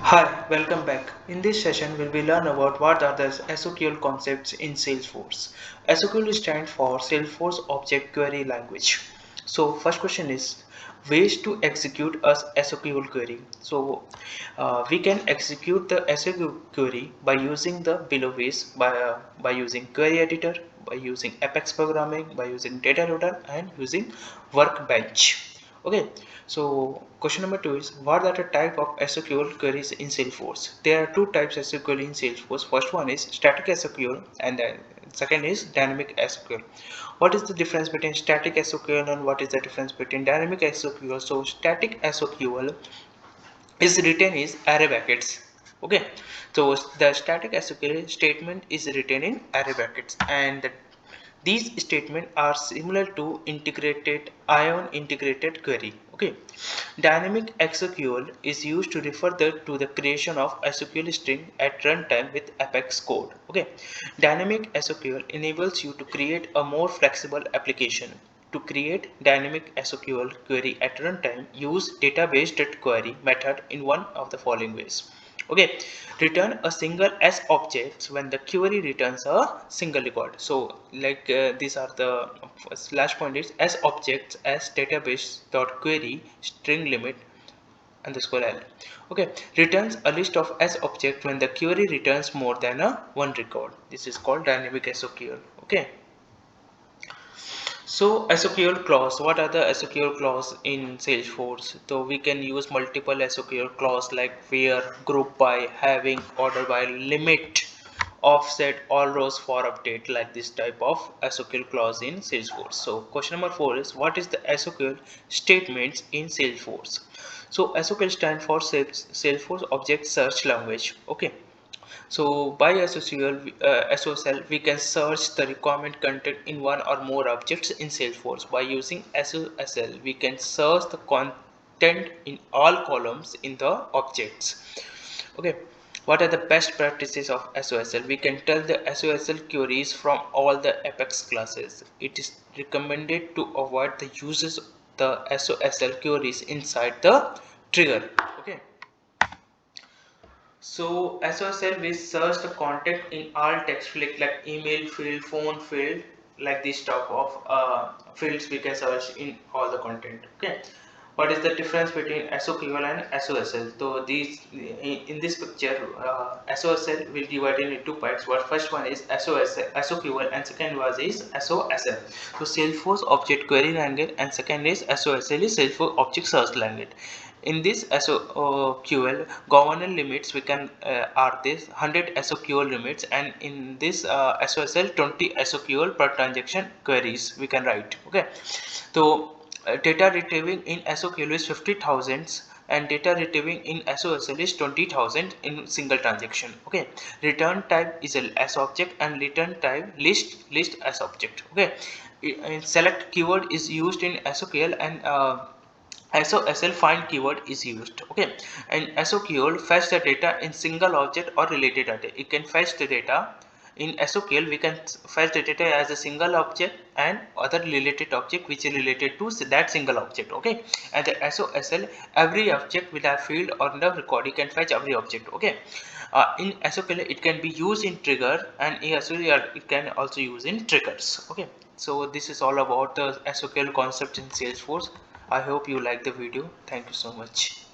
Hi, welcome back. In this session, we will learn about what are the SOQL concepts in Salesforce. SOQL stands for Salesforce Object Query Language. So, first question is ways to execute a SOQL query. So, we can execute the SOQL query by using the below ways by using query editor, by using Apex programming, by using data loader, and using workbench. Okay, so question number 2 is what are the type of SOQL queries in Salesforce? There are two types of SOQL in Salesforce. First one is static SOQL and then second is dynamic SOQL. What is the difference between static SOQL and what is the difference between dynamic SOQL? So static SOQL is written is array brackets. Okay, so the static SOQL statement is written in array brackets and these statements are similar to integrated ion integrated query. Okay, dynamic SOQL is used to refer to the creation of SOQL string at runtime with Apex code. Okay, dynamic SOQL enables you to create a more flexible application. To create dynamic SOQL query at runtime, use database.query method in one of the following ways. Okay, return a single S objects when the query returns a single record. So like these are the slash point is S objects as database dot query string limit underscore L. Okay, returns a list of S objects when the query returns more than a one record. This is called dynamic SOQL. Okay. So SOQL clause, what are the SOQL clause in Salesforce? So we can use multiple SOQL clause like where, group by, having, order by, limit, offset, all rows for update, like this type of SOQL clause in Salesforce. So question number 4 is what is the SOQL statements in Salesforce? So SOQL stands for Salesforce Object Search Language. Okay. So by SOSL, we can search the requirement content in one or more objects in Salesforce. By using SOSL, we can search the content in all columns in the objects. Okay, what are the best practices of SOSL? We can tell the SOSL queries from all the Apex classes. It is recommended to avoid the uses of the SOSL queries inside the trigger. Okay. So SOSL we search the content in all text field like email field, phone field, like this type of fields we can search in all the content. Okay. What is the difference between SOQL and SOSL? So these in this picture, SOSL will divide into two parts. What first one is SOQL and second was is SOSL. So Salesforce Object Query Language and second is SOSL is Salesforce Object Search Language. In this SOQL governor limits we can are this 100 SOQL limits, and in this SOSL 20 SOQL per transaction queries we can write. Okay, so data retrieving in SOQL is 50,000 and data retrieving in SOSL is 20,000 in single transaction. Okay, return type is a S object and return type list as object. Okay, select keyword is used in SOQL and SOSL find keyword is used. Okay, and SOQL fetch the data in single object or related data. It can fetch the data in SOQL. We can fetch the data as a single object and other related object which is related to that single object. Okay, and the SOSL every object will have field or the record. You can fetch every object. Okay, in SOQL it can be used in trigger, and in SOQL it can also use in triggers. Okay, so this is all about the SOQL concept in Salesforce. I hope you like the video. Thank you so much.